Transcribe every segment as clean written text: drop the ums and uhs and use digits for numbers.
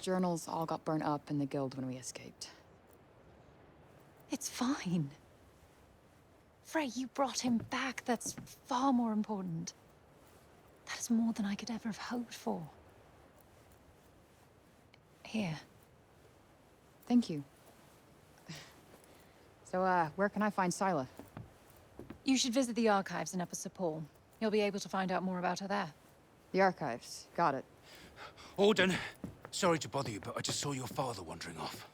Journals all got burnt up in the guild when we escaped. It's fine. Frey, you brought him back. That's far more important. That is more than I could ever have hoped for. Here. Thank you. So, where can I find Scylla? You should visit the archives in Upper Sepul. You'll be able to find out more about her there. The archives. Got it. Auden, sorry to bother you, but I just saw your father wandering off.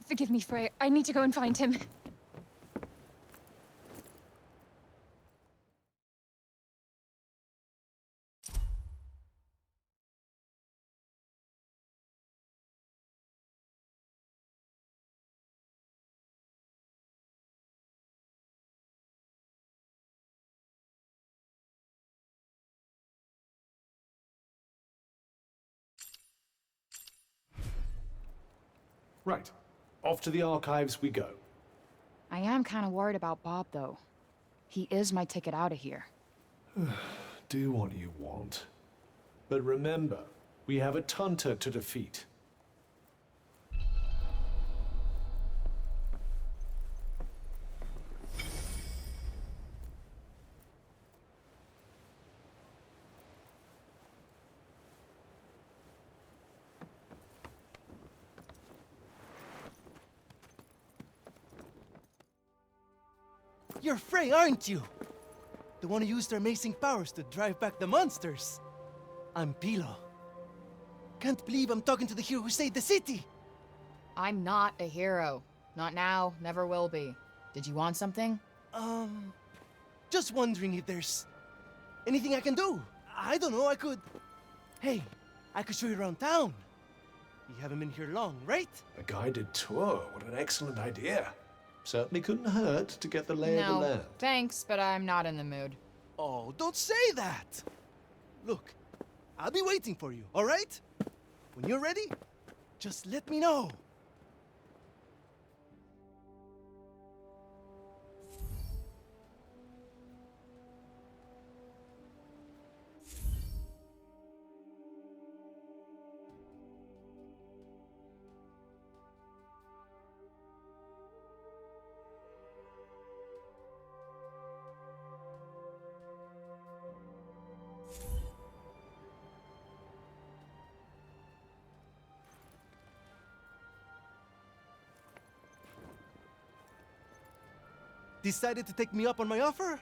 Forgive me, Frey. I need to go and find him. Right. Off to the archives we go. I am kind of worried about Bob, though. He is my ticket out of here. Do what you want. But remember, we have a Tunter to defeat. You're Frey, aren't you? The one who used her amazing powers to drive back the monsters. I'm Pilo. Can't believe I'm talking to the hero who saved the city. I'm not a hero. Not now, never will be. Did you want something? Just wondering if there's anything I can do. I don't know, I could... Hey, I could show you around town. You haven't been here long, right? A guided tour, what an excellent idea. Certainly couldn't hurt to get the lay of the No, land. thanks, but I'm not in the mood. Oh, don't say that! Look, I'll be waiting for you, all right? When you're ready, just let me know. Decided to take me up on my offer?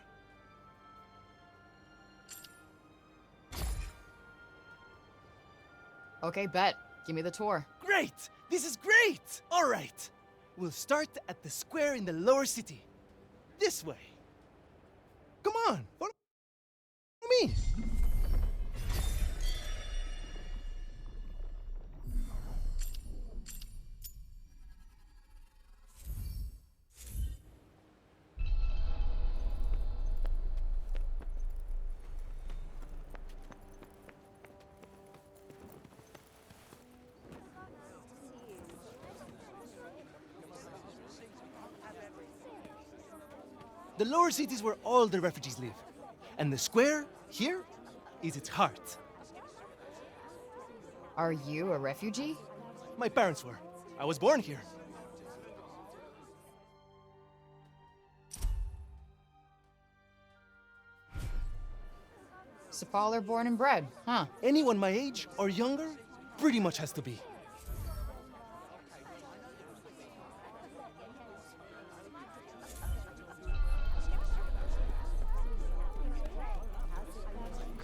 Okay, bet. Give me the tour. Great! This is great! All right. We'll start at the square in the lower city. This way. Come on, follow me. The lower city is where all the refugees live. And the square, here, is its heart. Are you a refugee? My parents were. I was born here. Sepaller born and bred, huh? Anyone my age or younger pretty much has to be.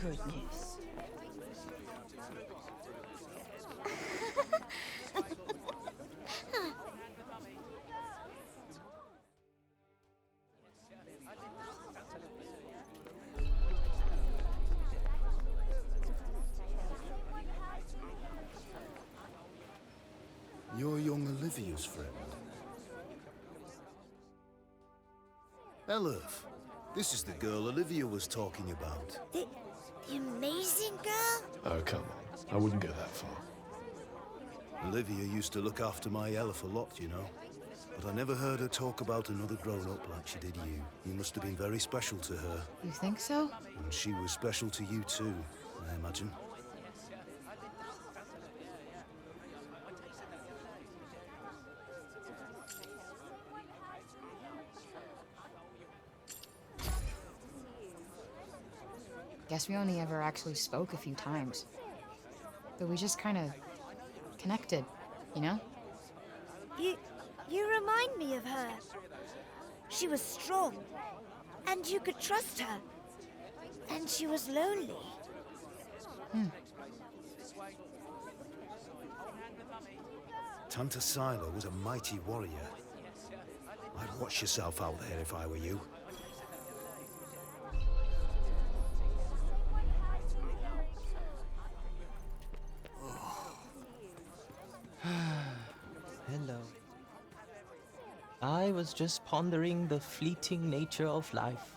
Goodness. You're young Olivia's friend. Elif, this is the girl Olivia was talking about. The amazing girl? Oh, come on. I wouldn't go that far. Olivia used to look after my Elif a lot, you know. But I never heard her talk about another grown-up like she did you. You must have been very special to her. You think so? And she was special to you too, I imagine. Guess we only ever actually spoke a few times. But we just kind of connected, you know? You remind me of her. She was strong, and you could trust her. And she was lonely. Tanta Sila was a mighty warrior. I'd watch yourself out there if I were you. Hello. I was just pondering the fleeting nature of life.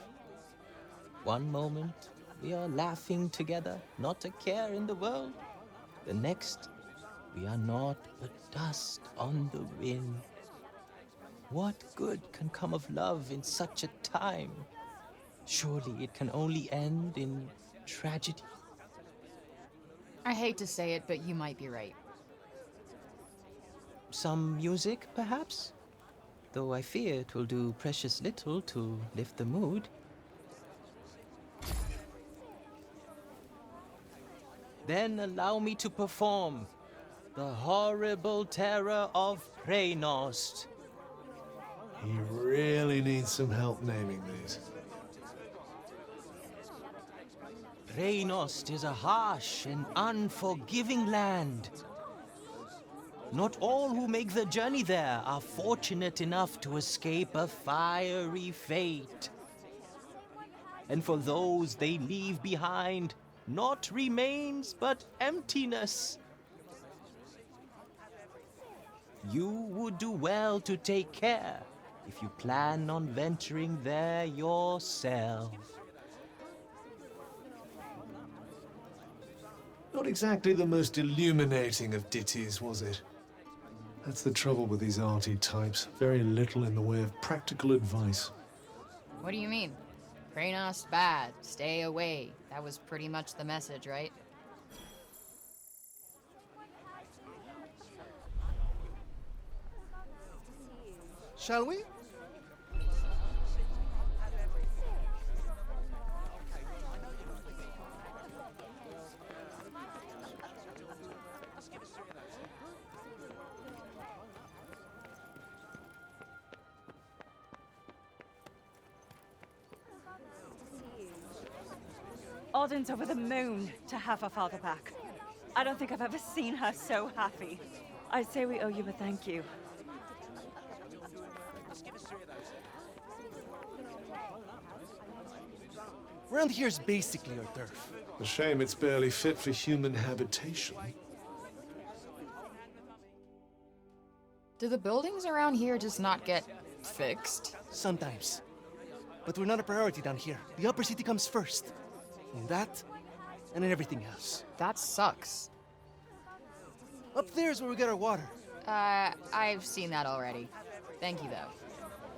One moment, we are laughing together, not a care in the world. The next, we are naught but dust on the wind. What good can come of love in such a time? Surely it can only end in tragedy. I hate to say it, but you might be right. Some music, perhaps? Though I fear it will do precious little to lift the mood. Then allow me to perform the horrible terror of Preynost. He really needs some help naming these. Preynost is a harsh and unforgiving land. Not all who make the journey there are fortunate enough to escape a fiery fate. And for those they leave behind, not remains but emptiness. You would do well to take care if you plan on venturing there yourself. Not exactly the most illuminating of ditties, was it? That's the trouble with these arty types. Very little in the way of practical advice. What do you mean? Preynost bad, stay away. That was pretty much the message, right? Shall we? Alden's over the moon to have her father back. I don't think I've ever seen her so happy. I'd say we owe you a thank you. Around here's basically our turf. A shame it's barely fit for human habitation. Do the buildings around here just not get fixed? Sometimes. But we're not a priority down here. The upper city comes first. And that, and then everything else. That sucks. Up there's where we get our water. I've seen that already. Thank you, though.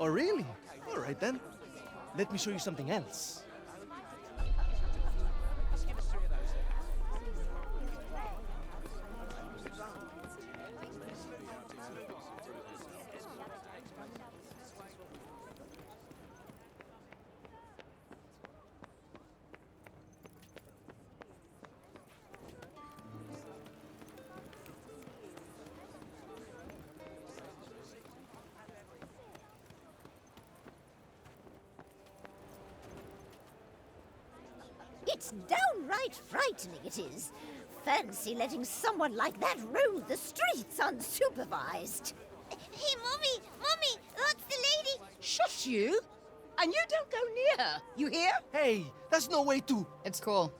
Oh, really? All right, then. Let me show you something else. It's downright frightening, it is. Fancy letting someone like that roam the streets unsupervised. Hey, Mommy! Mommy! That's the lady! Shush you! And you don't go near her, you hear? Hey, that's no way to... It's cool.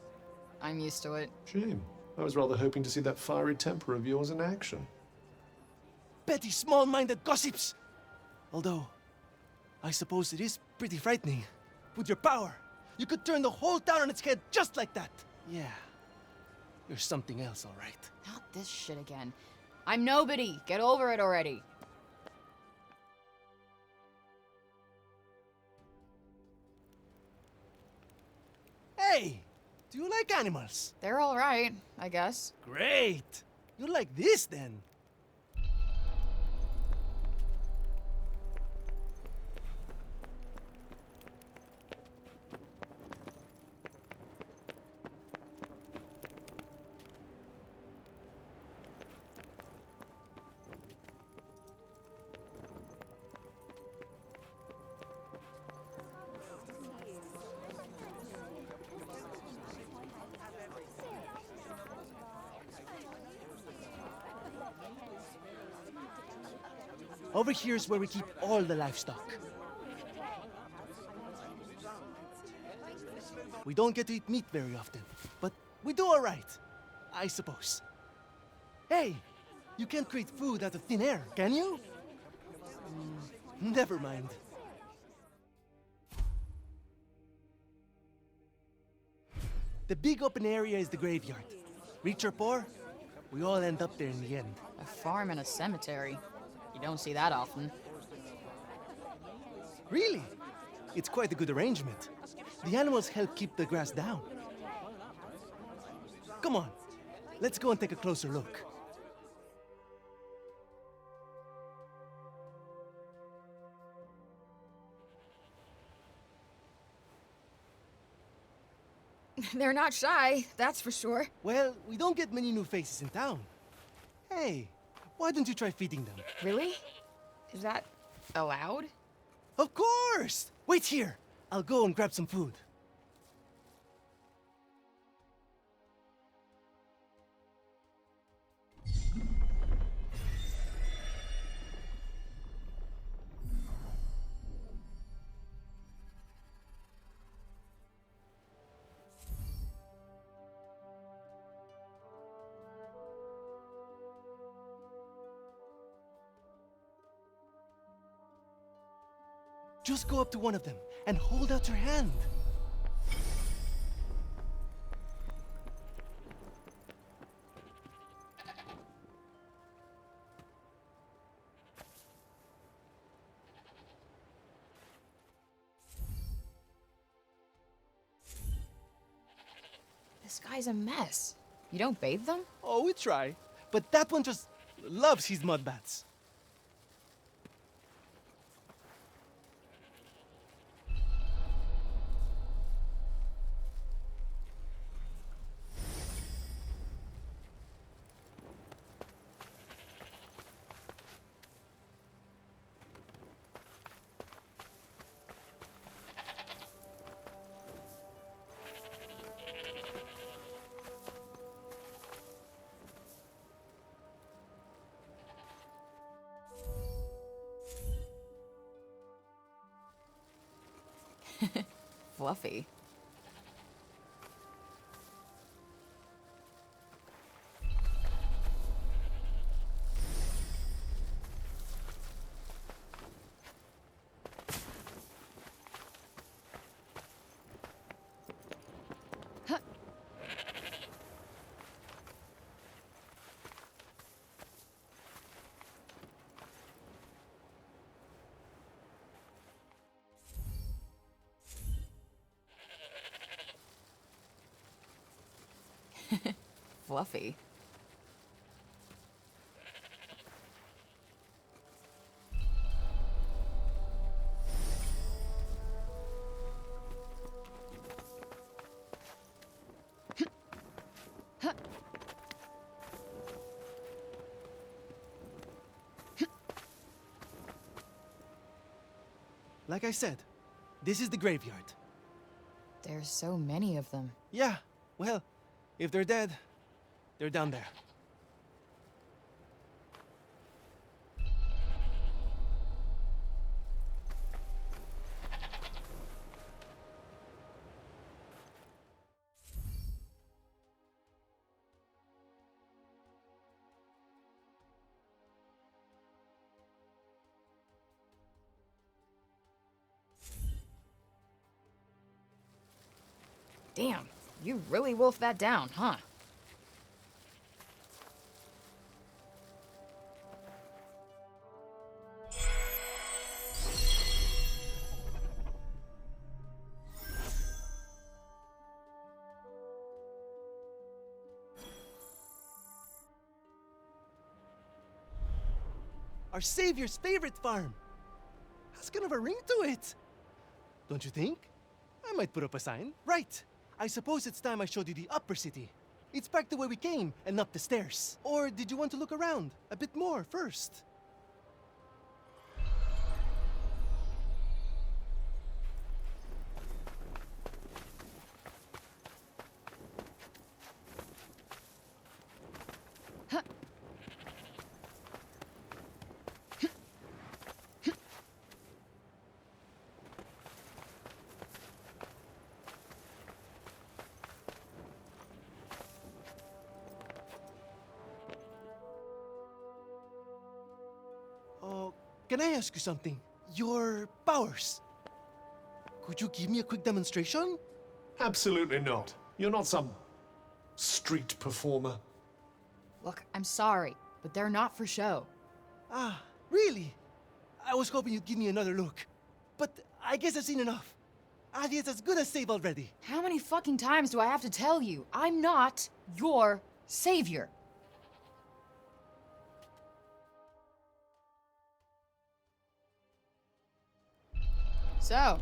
I'm used to it. Shame. I was rather hoping to see that fiery temper of yours in action. Petty, small-minded gossips! Although, I suppose it is pretty frightening. With your power, you could turn the whole town on its head just like that. Yeah, you're something else, all right. Not this shit again. I'm nobody. Get over it already. Hey, do you like animals? They're all right, I guess. Great! You like this, then? Over here is where we keep all the livestock. We don't get to eat meat very often, but we do all right, I suppose. Hey, you can't create food out of thin air, can you? Never mind. The big open area is the graveyard. Rich or poor, we all end up there in the end. A farm and a cemetery. You don't see that often. Really? It's quite a good arrangement. The animals help keep the grass down. Come on, let's go and take a closer look. They're not shy, that's for sure. Well, we don't get many new faces in town. Hey, why don't you try feeding them? Really? Is that allowed? Of course! Wait here. I'll go and grab some food. Just go up to one of them and hold out your hand. This guy's a mess. You don't bathe them? Oh, we try. But that one just loves his mud baths. Fluffy. Fluffy. Like I said, this is the graveyard. There's so many of them. Yeah, well, if they're dead, they're down there. Damn, you really wolfed that down, huh? Our savior's favorite farm. Has kind of a ring to it. Don't you think? I might put up a sign. Right. I suppose it's time I showed you the upper city. It's back the way we came and up the stairs. Or did you want to look around a bit more first? Can I ask you something? Your powers. Could you give me a quick demonstration? Absolutely not. You're not some street performer. Look, I'm sorry, but they're not for show. Ah, really? I was hoping you'd give me another look. But I guess I've seen enough. Adia's as good as saved already. How many fucking times do I have to tell you? I'm not your savior. So,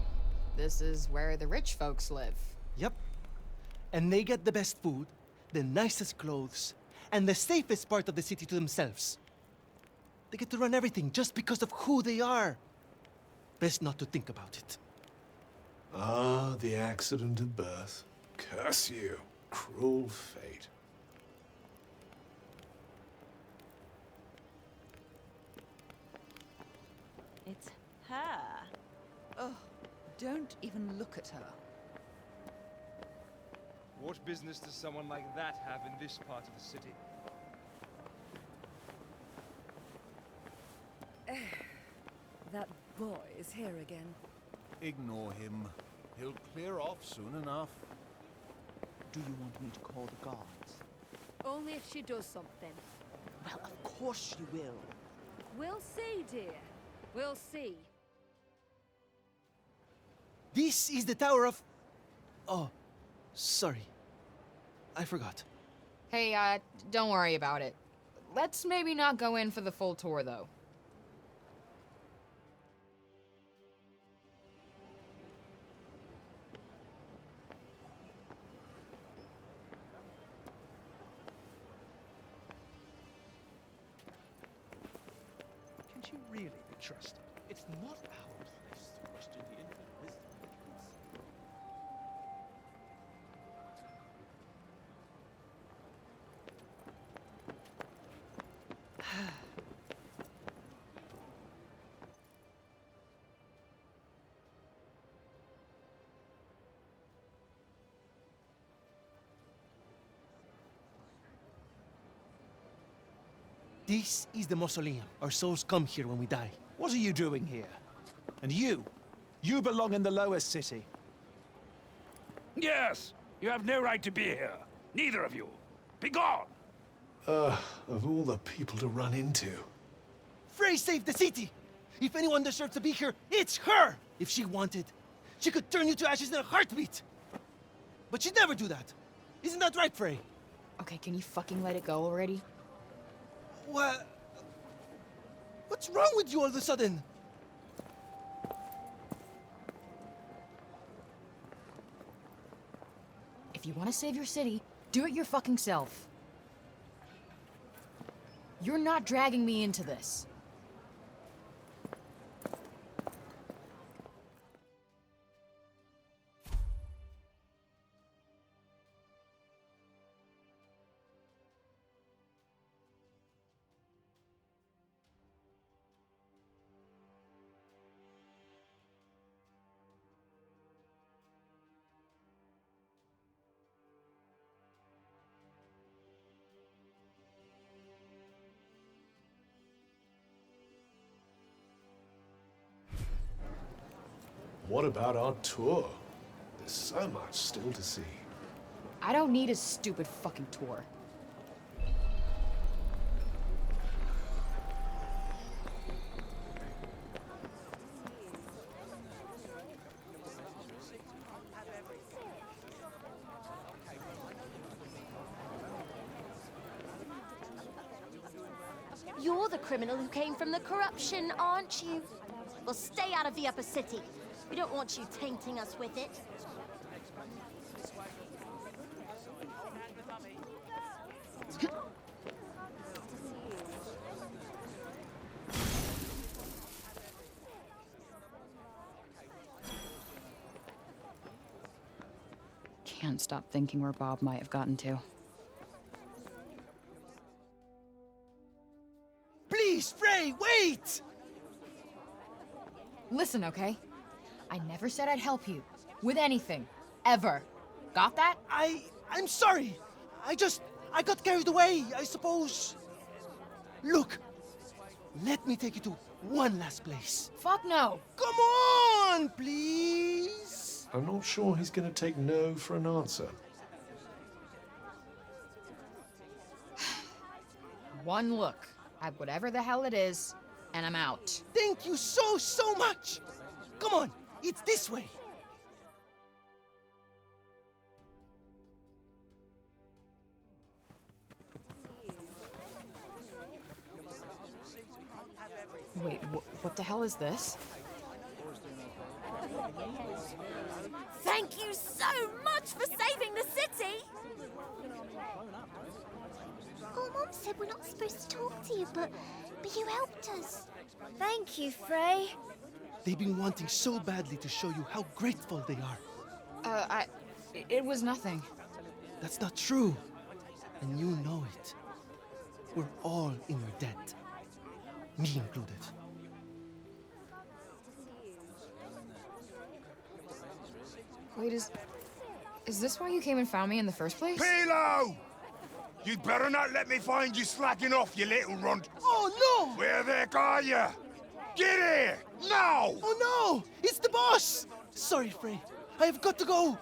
this is where the rich folks live. Yep. And they get the best food, the nicest clothes, and the safest part of the city to themselves. They get to run everything just because of who they are. Best not to think about it. Ah, the accident of birth. Curse you. Cruel fate. It's her. Oh, don't even look at her. What business does someone like that have in this part of the city? That boy is here again. Ignore him. He'll clear off soon enough. Do you want me to call the guards? Only if she does something. Well, of course you will. We'll see, dear. We'll see. This is the Tower of... Oh, sorry. I forgot. Hey, don't worry about it. Let's maybe not go in for the full tour, though. Can she really be trusted? It's not our place to question the infinite wisdom of the gods. This is the mausoleum. Our souls come here when we die. What are you doing here? And you? You belong in the lowest city. Yes! You have no right to be here. Neither of you. Be gone! Of all the people to run into. Frey saved the city! If anyone deserves to be here, it's her! If she wanted, she could turn you to ashes in a heartbeat! But she'd never do that. Isn't that right, Frey? Okay, can you fucking let it go already? What? What's wrong with you all of a sudden? If you want to save your city, do it your fucking self. You're not dragging me into this. What about our tour? There's so much still to see. I don't need a stupid fucking tour. You're the criminal who came from the corruption, aren't you? Well, stay out of the upper city. We don't want you tainting us with it. Can't stop thinking where Bob might have gotten to. Please, Frey, wait! Listen, okay? I never said I'd help you. With anything. Ever. Got that? I'm sorry. I got carried away, I suppose. Look, Let me take you to one last place. Fuck no. Come on, please. I'm not sure he's going to take no for an answer. One look at whatever the hell it is, and I'm out. Thank you so, so much. Come on, it's this way. Wait, what the hell is this? Thank you so much for saving the city! Oh, Mom said we're not supposed to talk to you, but you helped us. Thank you, Frey. They've been wanting so badly to show you how grateful they are. It was nothing. That's not true. And you know it. We're all in your debt. Me included. Wait, is this why you came and found me in the first place? Pilo! You'd better not let me find you slacking off, you little runt. Oh, no! Where the heck are you? Get here! Now! Oh, no! It's the boss! Sorry, Frey. I have got to go.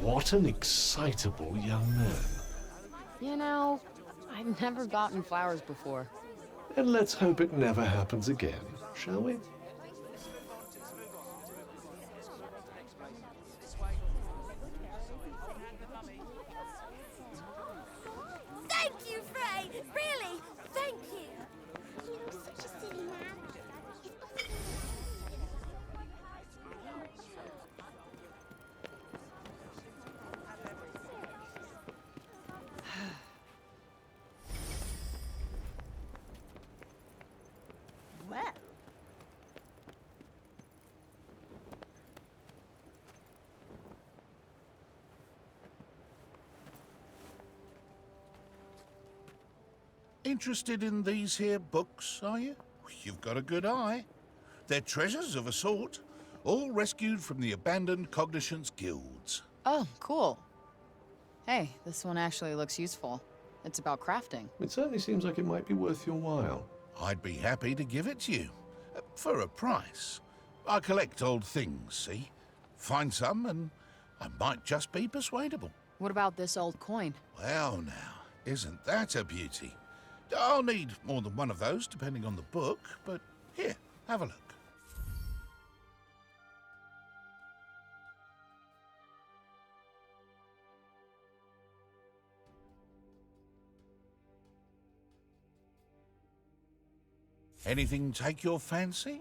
What an excitable young man. You know, I've never gotten flowers before. And let's hope it never happens again, shall we? Thank you, Frey! Really, thank you! You're such a silly man. Well. Interested in these here books, are you? You've got a good eye. They're treasures of a sort, all rescued from the abandoned Cognoscence guilds. Oh, cool. Hey, this one actually looks useful. It's about crafting. It certainly seems like it might be worth your while. I'd be happy to give it to you. For a price. I collect old things, see? Find some and I might just be persuadable. What about this old coin? Well now, isn't that a beauty? I'll need more than one of those, depending on the book, but here, have a look. Anything take your fancy?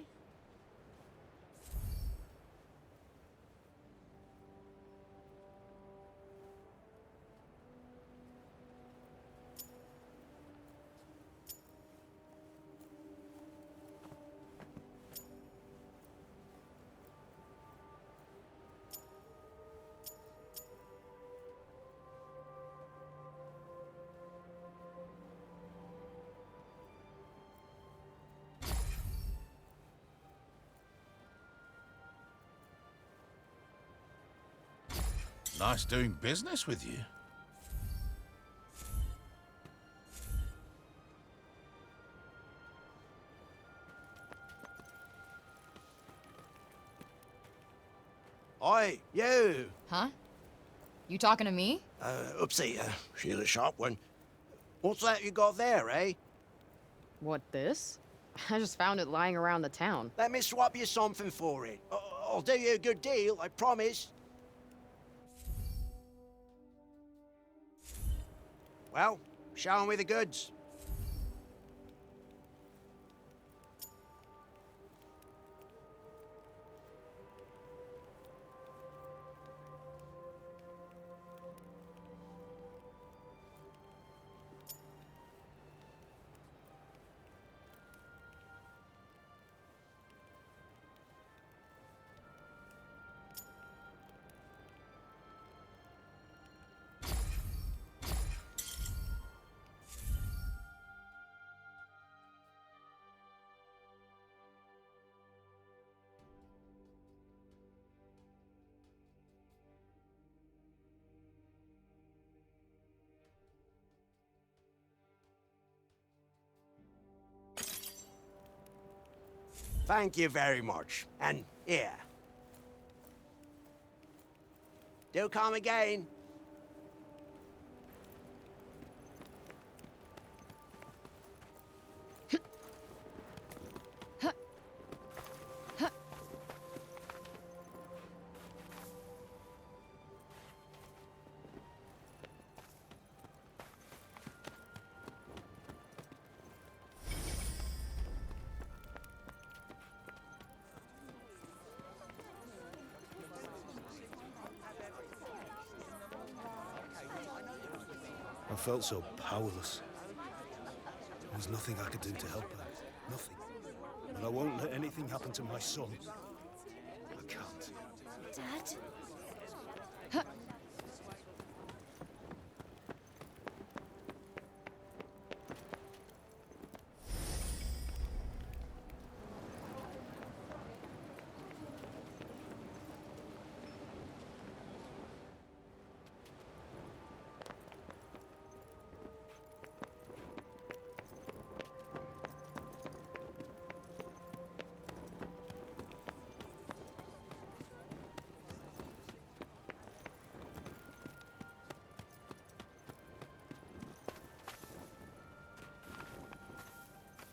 Nice doing business with you. Oi, you! Huh? You talking to me? Oopsie, she's a sharp one. What's that you got there, eh? What, this? I just found it lying around the town. Let me swap you something for it. I'll do you a good deal, I promise. Well, show me the goods. Thank you very much. And here. Do come again. I felt so powerless. There was nothing I could do to help her. Nothing. And I won't let anything happen to my son. I can't. Dad?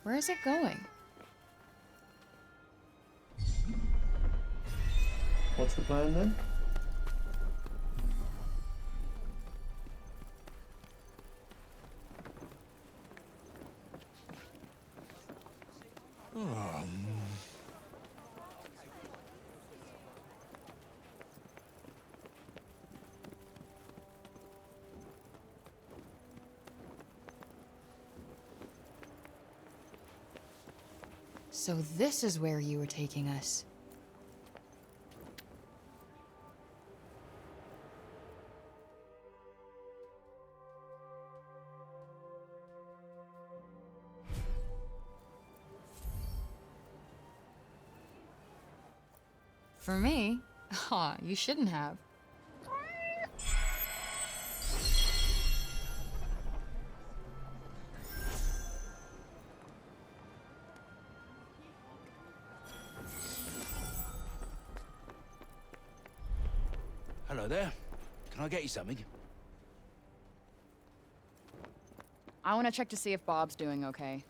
Where is it going? What's the plan then? So this is where you were taking us. For me? Aw, you shouldn't have. Hello there. Can I get you something? I want to check to see if Bob's doing okay.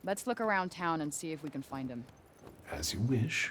Let's look around town and see if we can find him. As you wish.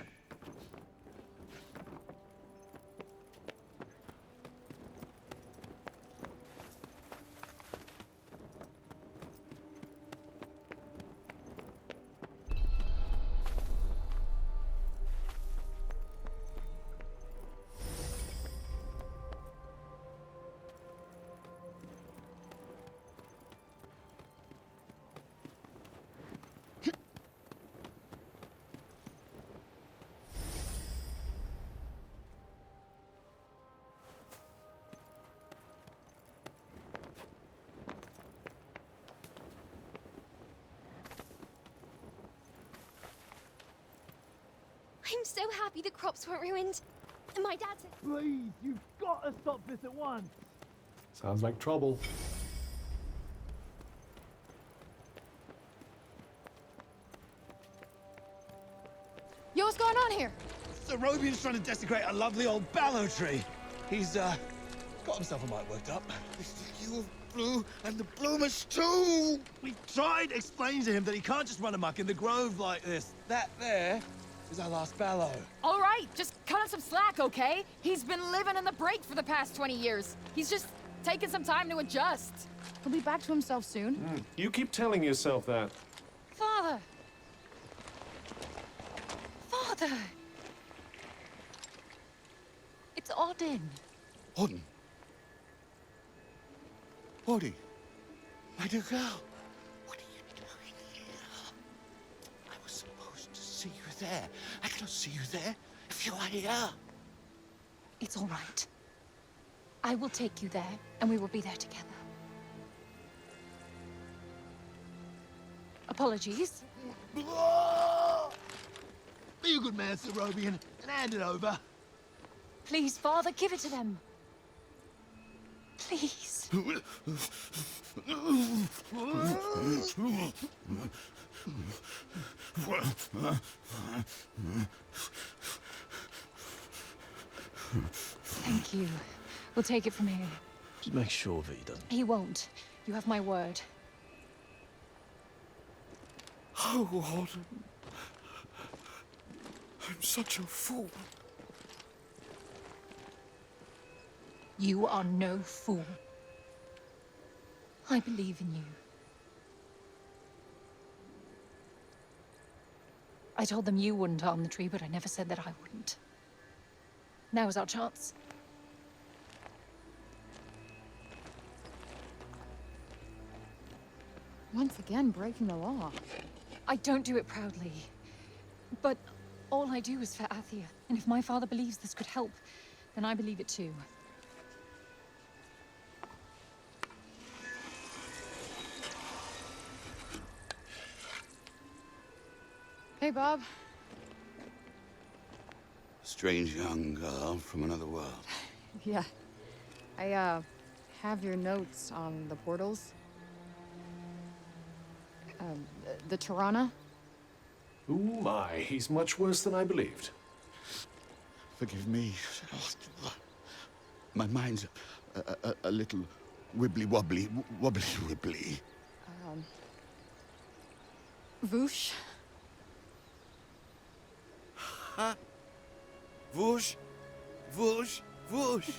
I'm so happy the crops weren't ruined. And my dad said... Please, you've got to stop this at once. Sounds like trouble. Yo, what's going on here? The Robian's trying to desecrate a lovely old ballow tree. He's, got himself a mite worked up. It's the hue of blue and the bloomers too! We tried explaining to him that he can't just run amok in the grove like this. That there is our last ballow. All right, just cut him some slack, okay? He's been living in the break for the past 20 years. He's just taking some time to adjust. He'll be back to himself soon. You keep telling yourself that. Father! Father! It's Odin. Odin? Odin? My dear girl, what are you doing here? I was supposed to see you there. I cannot see you there if you are here. It's all right. I will take you there, and we will be there together. Apologies. Be a good man, Sir Robian, and hand it over. Please, Father, give it to them. Please. Thank you. We'll take it from here. Just make sure that he doesn't. He won't. You have my word. Oh, Auden. I'm such a fool. You are no fool. I believe in you. I told them you wouldn't harm the tree, but I never said that I wouldn't. Now is our chance. Once again, breaking the law. I don't do it proudly. But all I do is for Athia. And if my father believes this could help, then I believe it too. Hey, Bob. Strange young girl from another world. Yeah. I, have your notes on the portals. The Tirana? Oh my, he's much worse than I believed. Forgive me. My mind's a little wibbly-wobbly, wobbly-wibbly. Voosh? Huh? Voosh? Voosh? Voosh?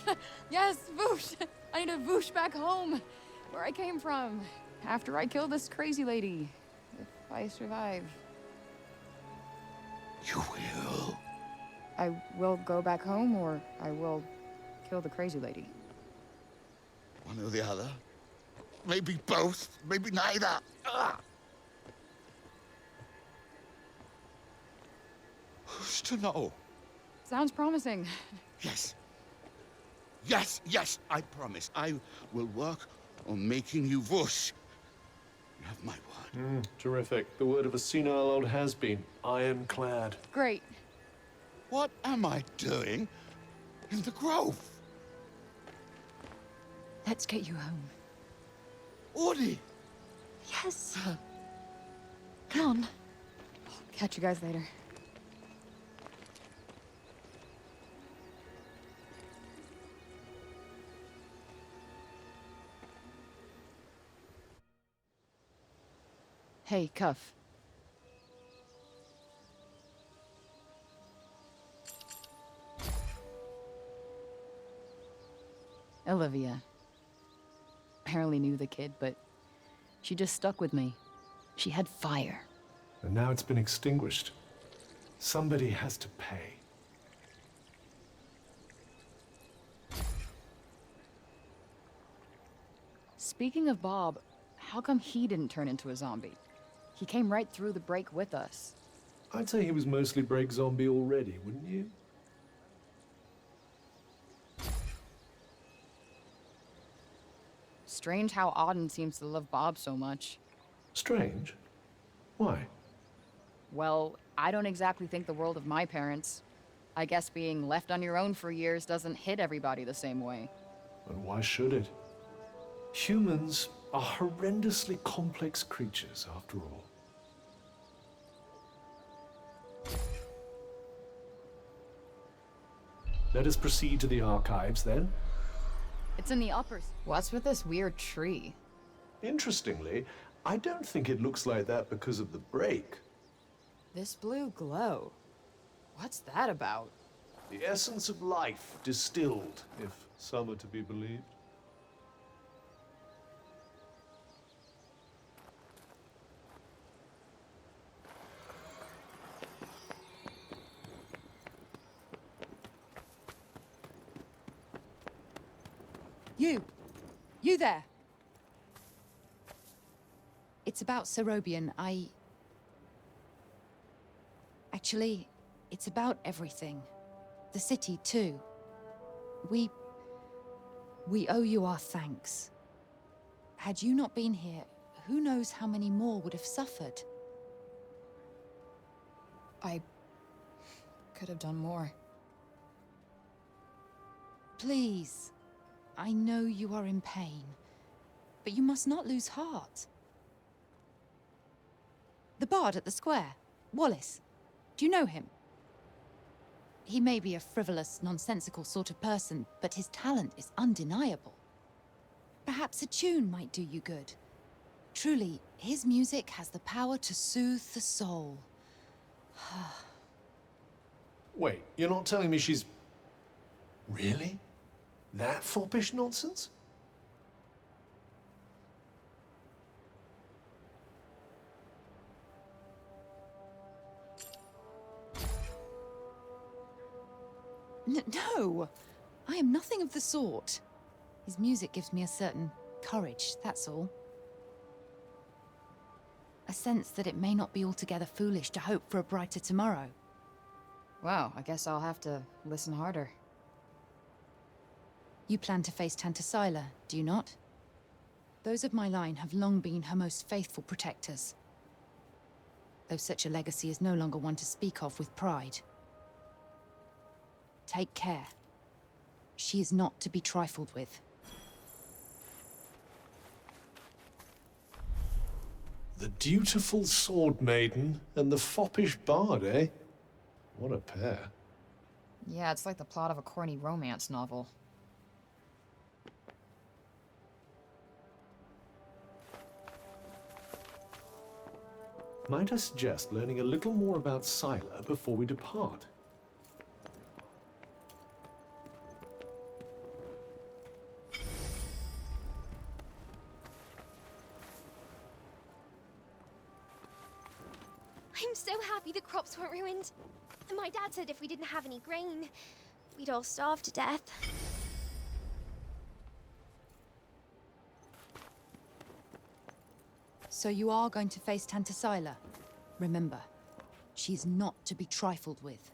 Yes, Voosh! I need to Voosh back home, where I came from, after I kill this crazy lady, if I survive. You will? I will go back home, or I will kill the crazy lady. One or the other. Maybe both, maybe neither. Ah! Who's to know? Sounds promising. Yes. Yes, yes, I promise. I will work on making you Voosh. You have my word. Terrific. The word of a senile old has-been. Ironclad. Great. What am I doing in the grove? Let's get you home. Audie! Yes. Come on. Catch you guys later. Hey, Cuff. Olivia. Apparently knew the kid, but she just stuck with me. She had fire. And now it's been extinguished. Somebody has to pay. Speaking of Bob, how come he didn't turn into a zombie? He came right through the break with us. I'd say he was mostly break zombie already, wouldn't you? Strange how Auden seems to love Bob so much. Strange? Why? Well, I don't exactly think the world of my parents. I guess being left on your own for years doesn't hit everybody the same way. And why should it? Humans are horrendously complex creatures, after all. Let us proceed to the archives, then. It's in the uppers. What's with this weird tree? Interestingly, I don't think it looks like that because of the break. This blue glow. What's that about? The essence of life distilled, if some are to be believed. You there. It's about Serobian. Actually, it's about everything. The city, too. We owe you our thanks. Had you not been here, who knows how many more would have suffered? I could have done more. Please, I know you are in pain, but you must not lose heart. The bard at the square, Wallace. Do you know him? He may be a frivolous, nonsensical sort of person, but his talent is undeniable. Perhaps a tune might do you good. Truly, his music has the power to soothe the soul. Wait, you're not telling me she's... Really? That foppish nonsense? No! I am nothing of the sort. His music gives me a certain courage, that's all. A sense that it may not be altogether foolish to hope for a brighter tomorrow. Wow, I guess I'll have to listen harder. You plan to face Tantasila, do you not? Those of my line have long been her most faithful protectors. Though such a legacy is no longer one to speak of with pride. Take care. She is not to be trifled with. The dutiful sword maiden and the foppish bard, eh? What a pair. Yeah, it's like the plot of a corny romance novel. Might I suggest learning a little more about Sila before we depart? I'm so happy the crops weren't ruined. My dad said if we didn't have any grain, we'd all starve to death. So you are going to face Tantasila. Remember, she's not to be trifled with.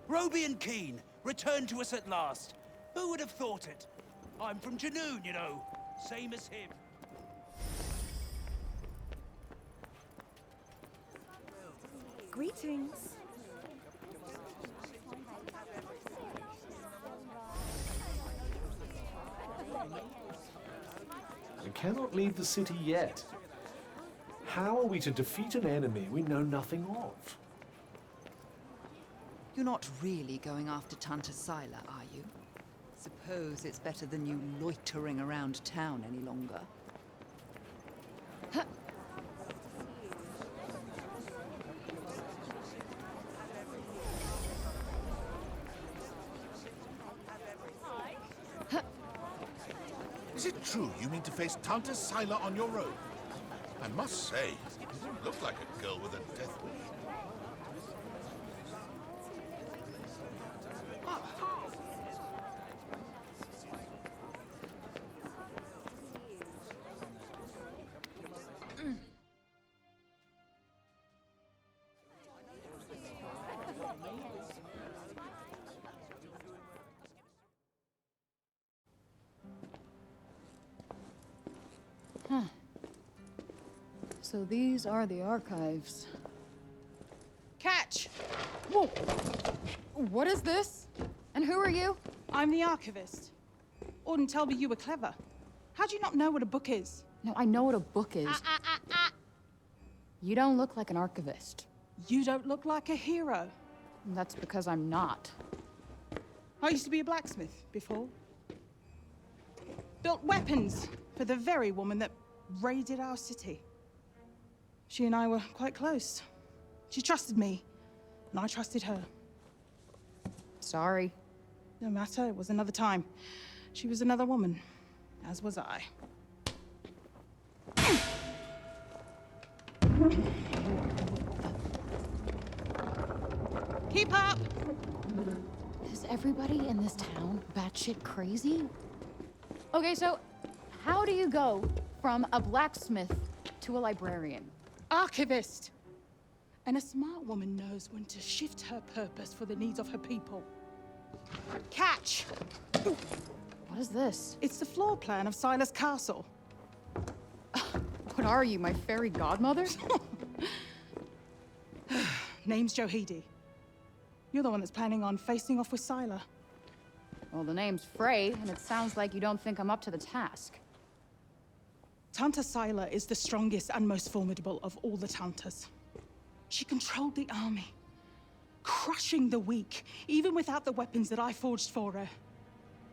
Roby and Keen, returned to us at last. Who would have thought it? I'm from Junoon, you know. Same as him. Greetings. We cannot leave the city yet. How are we to defeat an enemy we know nothing of? You're not really going after Tantasila, are you? Suppose it's better than you loitering around town any longer. Is it true you mean to face Tantasila on your own? I must say, you didn't look like a girl with a death wish. Huh. So these are the archives. Catch! Whoa! What is this? And who are you? I'm the archivist. Auden told me you were clever. How do you not know what a book is? No, I know what a book is. You don't look like an archivist. You don't look like a hero. That's because I'm not. I used to be a blacksmith before. Built weapons for the very woman that raided our city. She and I were quite close. She trusted me, and I trusted her. Sorry. No matter, it was another time. She was another woman, as was I. Keep up! Is everybody in this town batshit crazy? Okay, so how do you go from a blacksmith to a librarian? Archivist! And a smart woman knows when to shift her purpose for the needs of her people. Catch! What is this? It's the floor plan of Silas Castle. What are you, my fairy godmother? Name's Johidi. You're the one that's planning on facing off with Sila. Well, the name's Frey, and it sounds like you don't think I'm up to the task. Tanta Sila is the strongest and most formidable of all the Tantas. She controlled the army, crushing the weak, even without the weapons that I forged for her.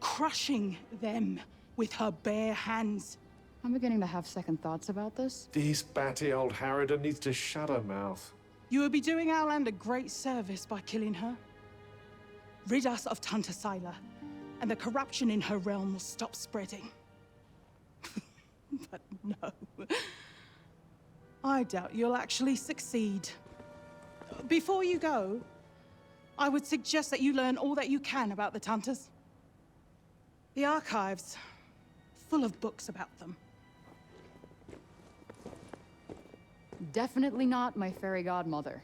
Crushing them with her bare hands. I'm beginning to have second thoughts about this. This batty old harridan needs to shut her mouth. You would be doing our land a great service by killing her. Rid us of Tanta Sila, and the corruption in her realm will stop spreading. But no. I doubt you'll actually succeed. Before you go, I would suggest that you learn all that you can about the Tantas. The archives, full of books about them. Definitely not my fairy godmother.